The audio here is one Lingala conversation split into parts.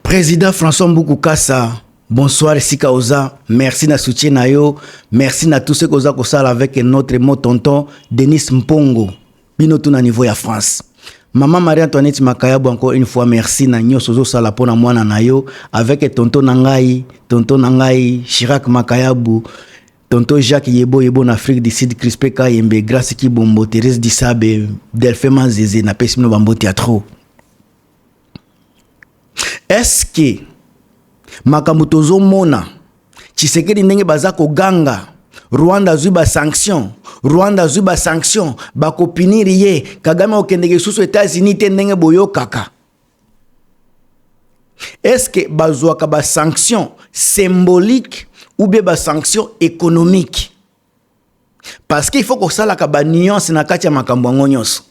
Président François Mboukou Kassa, bonsoir Sika Oza, merci na soutien na yo, merci na tous ceux qui ont ça avec notre mot tonton Denis Mpongo, bino tout na niveau ya France. Maman Marie-Antoinette Makayabo, encore une fois merci na nyo sozo sala pona mwana na yo avec tonton Nangai, Chirac Makayabo, tonton Jacques Yebo na Afrique du Sud, Crispé Kayembe, grâce qui bombo, Thérèse Dissabe, Delphine Manzeze, na pesmino bambo théâtre. Est-ce que Makamutozo Mona, Tshisekedi ndenge bazako ganga, Rwanda zuba sanction, bako piniri ye, Kagame okendeke susu États-Unis te ndenge boyo kaka. Est-ce que bazouaka ba sanction symbolique ou bien ba sanction économique? Parce qu'il faut que ça la ba nuance na kati ya makambo ngonyos.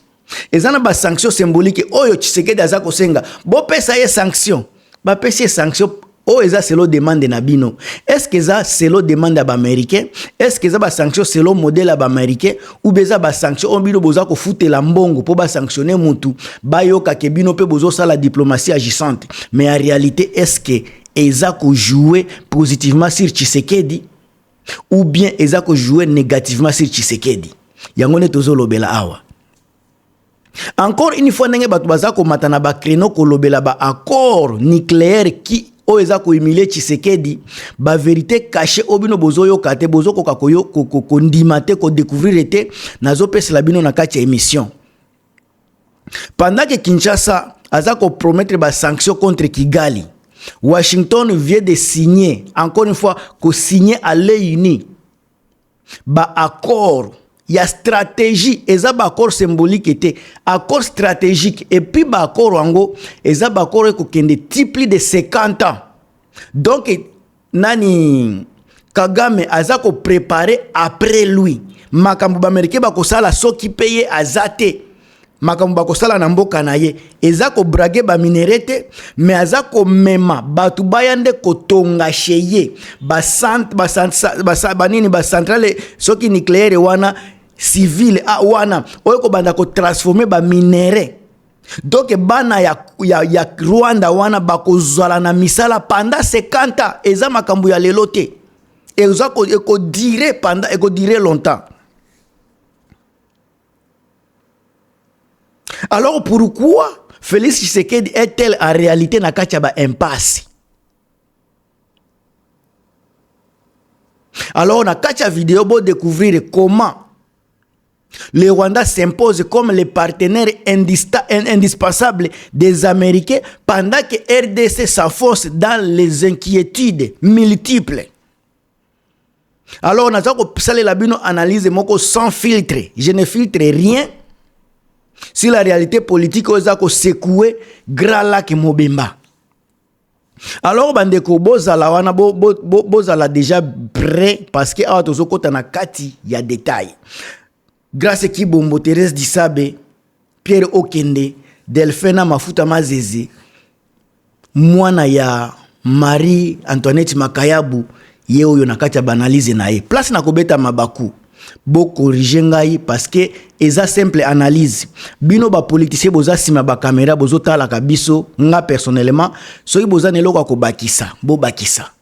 Ezana ba sanction symbolique oyo Tshisekedi azako senga, bo pesa ye sanction. Ba pesa sanction o eza selo demande na bino. Est-ce que ça selo demande ba américain? Est-ce que ça ba sanction selo modèle ba américain ou beza ba sanction on bino boza ko futela mbongo po ba sanctionner mutu ba yoka ke bino pe bozo sa la diplomatie agissante. Mais en réalité est-ce que eza ko jouer positivement sur Tshisekedi ou bien eza ko jouer négativement sur Tshisekedi? Yango ne tozo lobela awa. Encore une fois, nenge batu bazako matana ba kreno ko lobela ba accord nucléaire qui oeza ko humilier Tshisekedi, ba vérité cachée obino bozo yo kate bozo ko kakoyo ko ndimate ko découvrir été nazo pesa la bino na kati émission. Pendant que Kinshasa azako promettre ba sanction contre Kigali, Washington vient de signer encore une fois ko signer à l'UNI ba accord. Il y a stratégie, et ça accord symbolique était accord stratégique et puis accord wango, et ça accord qui est plus de 50 ans. Donc nani Kagame azako préparé après lui. Makambu américain bako sala soki paye azate. Makambu bako sala na mboka na ye. Ezako brage ba minerete mais azako mema batu bayande kotonga cheye ba centrale soki nucléaire wana civil wana oyeko banda ko transformer ba minéraux. Donc bana ya Rwanda wana bako zala na misala pendant 50 ans eza makambu ya lelote ezako eko dire pendant eko dire longtemps. Alors pourquoi Félix Tshisekedi est-elle en réalité na kati ba impasse? Alors na kati vidéo bo découvrir comment le Rwanda s'impose comme le partenaire indispensable des Américains pendant que RDC s'enfonce dans les inquiétudes multiples. Alors, on a la analyse sans filtre. Je ne filtre rien. Si la réalité politique est secouée, grand lac Mobimba. Alors, bandeko bozala déjà prêt parce que à tozo kota na kati ya détail. Grâce à Kibombo, Thérèse Dissabe, Pierre Okende, Delphine Mafuta Mazeze, mwana ya Marie-Antoinette Makayabu, yeo yo nakati ya banalize na ye. Place na kobeta mabaku, bo corriger ngai parce que eza simple analyse. Bino ba politicien boza sima ba caméra bozo tala kabiso nga personnellement, soki boza neloko ko bakisa, bo bakisa.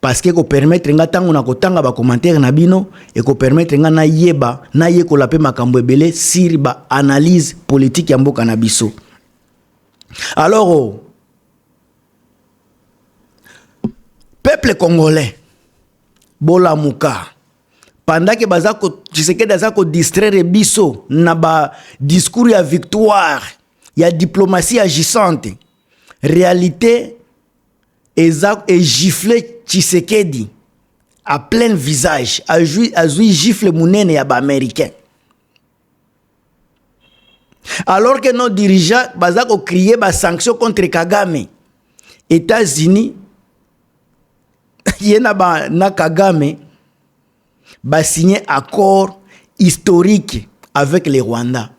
Parce que ko permettre nga tango na kotanga ba commentaire na bino et ko permettre nga na yeba na ye ko lape makambo ebele sur ba analyse politique ya mboka na biso. Alors peuple congolais bola muka pendant que bazako Tshisekedi azako distraire biso na ba discours ya victoire ya diplomatie agissante, réalité et gifle Tshisekedi à plein visage, à jouer gifle mounene ya ba américain. Alors que nos dirigeants bazako crier ba sanction contre Kagame, États-Unis yena ba na Kagame ba signé accord historique avec les Rwanda.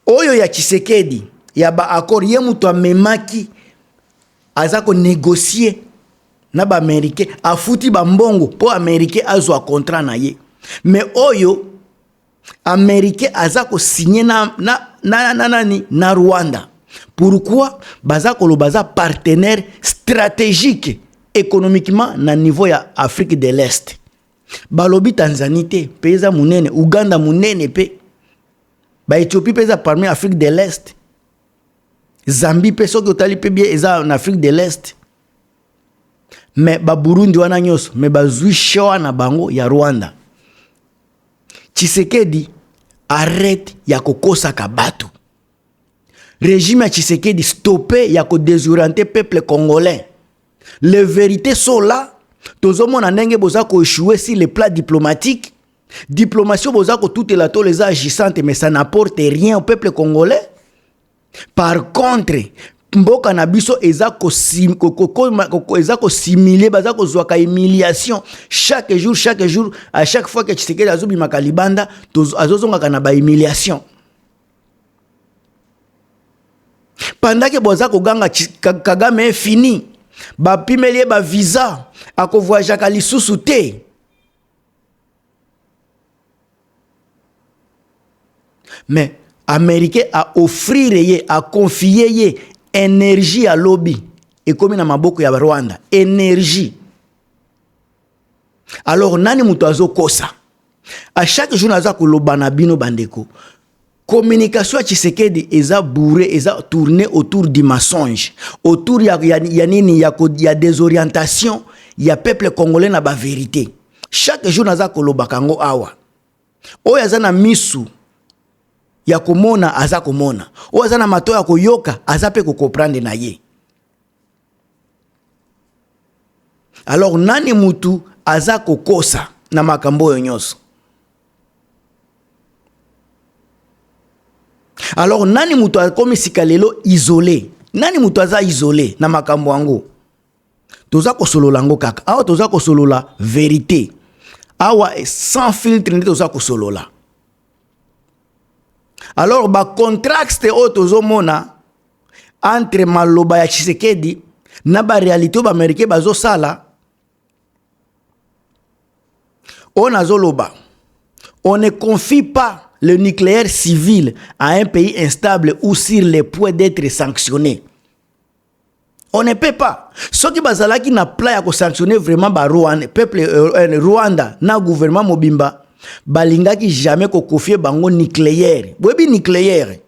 Oyo ya Tshisekedi ya ba accord ye mutu amemaki azako négocier na ba américain afuti ba mbongo po américain azwa contrat na ye. Mais oyo américain azako signé na Rwanda. Pourquoi baza kolobaza partenaire stratégique économiquement na niveau ya Afrique de l'Est. Balobi Tanzanie te, peza munene, Uganda munene pe. Ba Éthiopie peza parmi Afrique de l'Est. Zambie pe soki otali pe bien eza en Afrique de l'Est. Mais ba Burundi wana nyos, mais ba zui showa na bango ya Rwanda. Tshisekedi arrête ya kokosa kabatu. Régime ya Tshisekedi stoppé ya ko désorienter peuple congolais. Les vérités sont là. Tozomona ndenge boza ko échouer sur le plan diplomatique. Diplomatie boza ko tout la to les agissantes mais ça n'apporte rien au peuple congolais. Par contre, mboka na biso eza ko simuler baza ko zwaka humiliation chaque jour, à chaque fois que Tshisekedi azobi makalibanda azozonga na ba humiliation. Pendant que boza ko ganga Kagame est fini, ba pimelie ba visa ako voyager ka lisusu te. Mais Américain a offrir ye, a confier ye énergie à lobby et comme na maboko ya Rwanda, énergie. Alors nani mutu azokosa? À chaque jour naza ko lobana bino bandeko. Communication à Tshisekedi eza bourré, eza tourné autour du mensonge, autour ya nini ya désorientation, ya peuple congolais na ba vérité. Chaque jour naza ko lobakango awa. Oya zana misu ya komona aza komona. Oya zana mato ya koyoka aza pe ko comprendre na ye. Alors nani mutu aza kokosa na makambo nyonso? Alors nani mutu akomi sikalelo isolé? Nani mutu aza isolé na makambo yango? Toza ko solo lango kaka. Awa toza ko solo la vérité. Awa sans filtre ndi toza ko solo la. Alors ba contraste o tozo mona entre maloba ya Tshisekedi na ba réalité ba américain bazo sala. On azoloba. On ne confie pas le nucléaire civil à un pays instable ou sur le point d'être sanctionné. On ne peut pas. Ce qui bazala qui n'a pas à sanctionner vraiment ba Rwanda, peuple Rwanda, na gouvernement mobimba, balinga qui jamais ko confier bango nucléaire. Bobi nucléaire.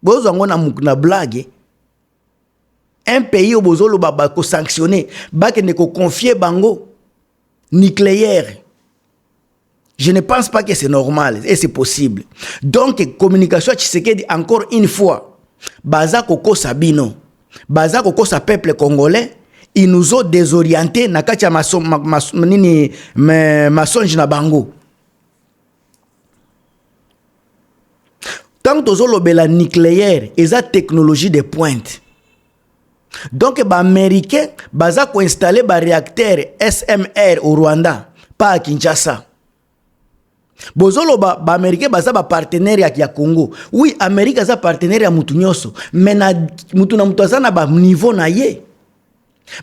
Bozo ngo na blague. Un pays au bozolo ba ko sanctionner, ba ke ne ko confier bango nucléaire. Je ne pense pas que c'est normal et c'est possible. Donc, communication Tshisekedi encore une fois. Baza koko sabino. Baza koko sa peuple congolais. Ils nous ont désorientés. Nakacha masonge na bango. Tant que la nucléaire et la technologie de pointe. Donc, les Américains baza ko installer ba réacteur SMR au Rwanda, pas à Kinshasa. Bozolo ba Américain baza ba partenaire ya Congo. Oui, Amérique za partenaire ya mutu nyoso, mais na mutu azana ba niveau na ye.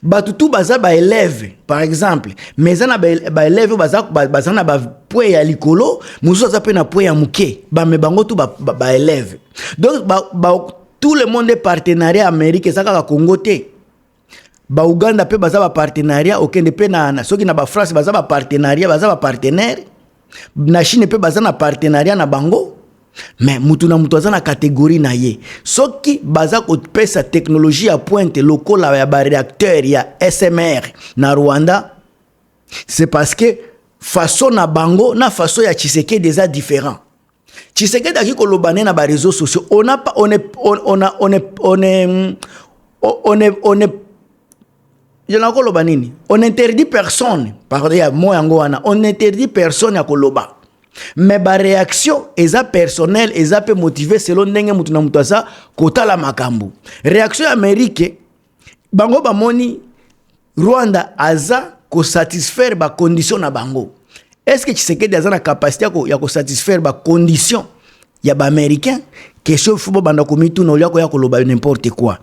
Batutu baza ba élève par exemple, mais zana ba élève baza na ba poe ya likolo, musu za pe na poe ya muke, ba me bango tu ba élève. Donc tout le monde est partenariat Amérique zaka Congo te. Ba Uganda pe baza ba partenariat okende pe na soki na ba France baza ba partenariat, baza ba partenaire. Na Chine pe baza na partenariat na bango, mais mutu na mutu na catégorie na ye. Soki baza ko pesa technologie à pointe lokola ya ba réacteur ya SMR na Rwanda, c'est parce que façon na bango na façon ya Tshisekedi déjà différent. Tshisekedi aki ko lobane na ba réseaux sociaux, on interdit personne, on interdit personne à koloba. Mais ba réaction eza personnelle, eza pe motivé selon ndenge mutu na mutu asa kota la makambu. Réaction américaine, bango ba moni Rwanda aza ko satisfaire ba condition na bango. Est-ce que Tshisekedi aza na capacité ya ko satisfaire ba condition ya ba américain? Question fubo banda komitu na olia ko ya koloba n'importe quoi.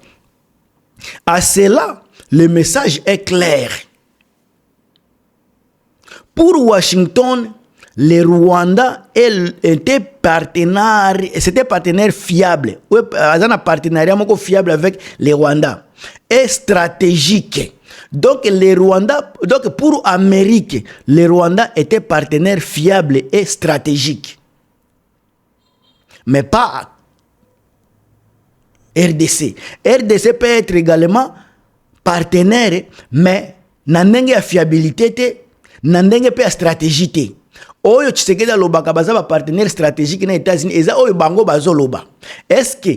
À cela, le message est clair. Pour Washington, le Rwanda était partenaire fiable. Un partenariat fiable avec le Rwanda. Et stratégique. Donc, pour l'Amérique, le Rwanda était partenaire fiable et stratégique. Mais pas RDC. RDC peut être également partenaire, mais n'a pas fiabilité, n'a pas stratégie. Oyo Tshisekedi alobaka baza ba partenaire stratégique na États-Unis eza oyo bango bazoloba. Est-ce que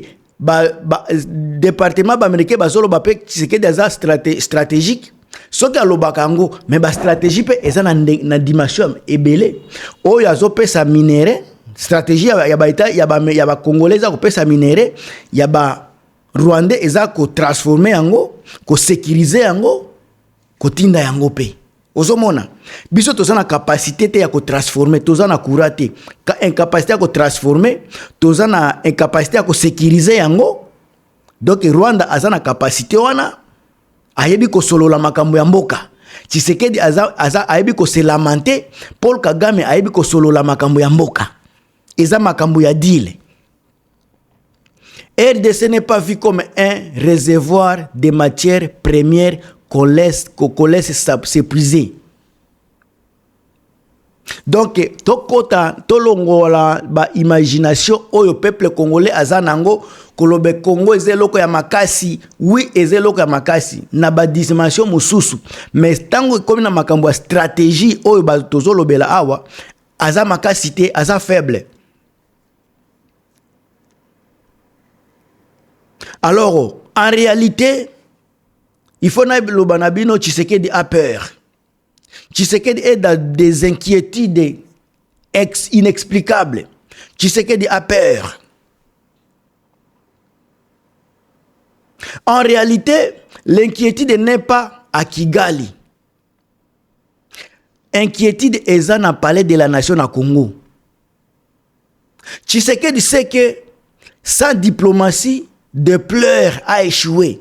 département américain bazoloba pe Tshisekedi aza stratégique soki alobaka ngo mais ba stratégie pe eza na dimension ebele oyo azopesa minéraux stratégie ya ba congolais za kopesa minéraux ya ba rwandais eza ko transformer yango ko sécuriser yango ko tinda yango pe. Ozomona biso tozana capacité te ya ko transformer tozana courage ka incapacité ya ko transformer tozana incapacité ya ko sécuriser yango donc Rwanda azana capacité wana ayebi ko solola makambo ya mboka Tshisekedi aza ayebi ko se lamenter Paul Kagame ayebi ko solola makambo ya mboka eza makambo ya deal. RDC n'est pas vu comme un réservoir de matières premières qu'on laisse s'épuiser. Donc, tokota tolongola ba imagination oyo peuple congolais azanango kolobe Congo ezeloko ya makasi, oui ezeloko ya makasi na ba dimension mususu, mais tango comme na makambo ya stratégie oyo ba tozolobela awa aza makasi te, aza faible. Alors, en réalité, il faut que Banabino Tshisekedi a peur. Tshisekedi est dans des inquiétudes inexplicables. Tshisekedi a peur. En réalité, l'inquiétude n'est pas à Kigali. Inquiétude est dans le palais de la nation à Congo. Tshisekedi sait que sa diplomatie de pleurs a échoué.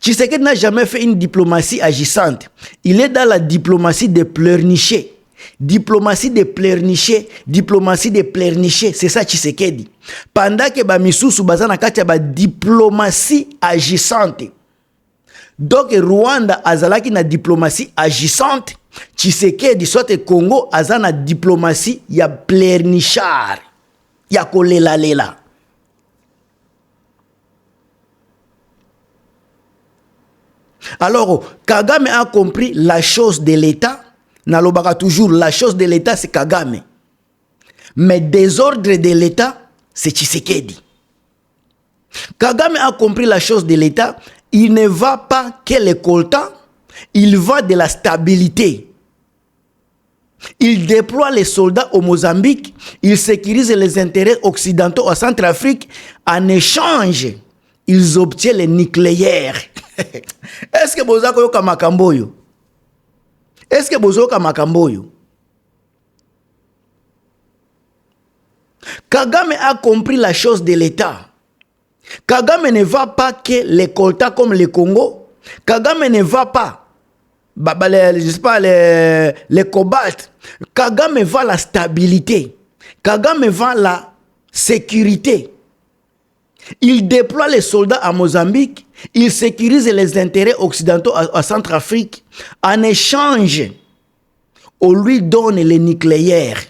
Tshisekedi n'a jamais fait une diplomatie agissante. Il est dans la diplomatie de pleurnicher. Diplomatie de pleurnicher. Diplomatie de pleurnicher. C'est ça Tshisekedi. Pendant que Bamisusu bazana katia ba diplomatie agissante. Donc Rwanda azalaki na diplomatie agissante. Tshisekedi soit Congo azana diplomatie ya pleurnichard. Ya kolela lela. Alors, Kagame a compris la chose de l'État. Nalobaka toujours, la chose de l'État, c'est Kagame. Mais désordre de l'État, c'est Tshisekedi. Kagame a compris la chose de l'État. Il ne va pas que les coltans, il va de la stabilité. Il déploie les soldats au Mozambique. Il sécurise les intérêts occidentaux en Centrafrique. En échange, ils obtiennent les nucléaires. Est-ce que vous avez un makamboyo? Est-ce que vous avez un makamboyo? Kagame a compris la chose de l'État. Kagame ne va pas que les coltas comme le Congo. Kagame ne va pas, je sais pas, les cobalt. Kagame va la stabilité. Kagame va la sécurité. Il déploie les soldats à Mozambique. Il sécurise les intérêts occidentaux à Centrafrique. En échange, on lui donne les nucléaires.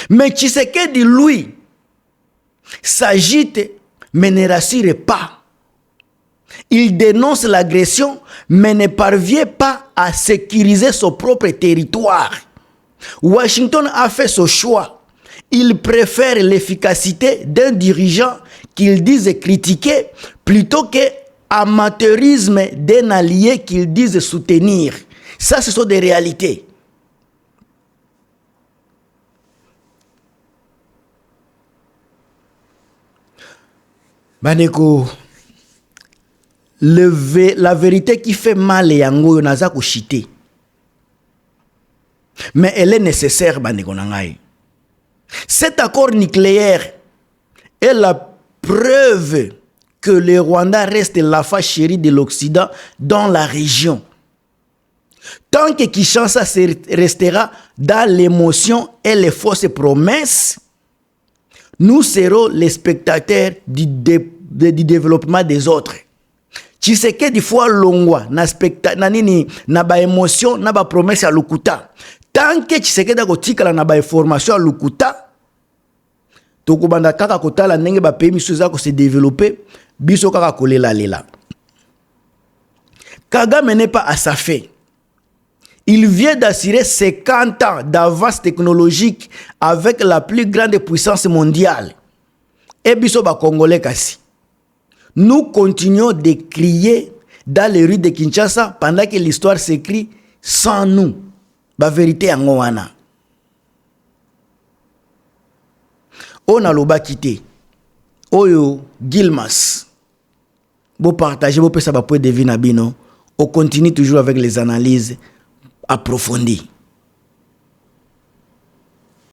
Mais Tshisekedi, lui, s'agite, mais ne rassure pas. Il dénonce l'agression, mais ne parvient pas à sécuriser son propre territoire. Washington a fait ce choix. Il préfère l'efficacité d'un dirigeant qu'il dise critiquer plutôt que l'amateurisme d'un allié qu'il dise soutenir. Ça, ce sont des réalités. Baneko, la vérité qui fait mal yango naza kushite. Mais elle est nécessaire, Baneko nangai. Cet accord nucléaire est la preuve que le Rwanda reste l'enfant chéri de l'Occident dans la région. Tant que Kinshasa restera dans l'émotion et les fausses promesses, nous serons les spectateurs du développement des autres. Tshisekedi fois longwa na nini na ba émotion na ba promesse à Lukuta. Tant que Tshisekedi akotikala na ba information à Lukuta, tokobanda kaka kotala ndenge ba pays misuza ko se développer, biso kaka kolela lela. Kagame n'est pas à sa fin. Il vient d'assurer 50 ans d'avance technologique avec la plus grande puissance mondiale. Et biso ba Congolais kasi. Nous continuons de crier dans les rues de Kinshasa pendant que l'histoire s'écrit sans nous. La vérité en Gowana. On a l'oba quitté. Oyo Gilmas. Vous partagez, vous pouvez savoir pour deviner bino. On continue toujours avec les analyses approfondies.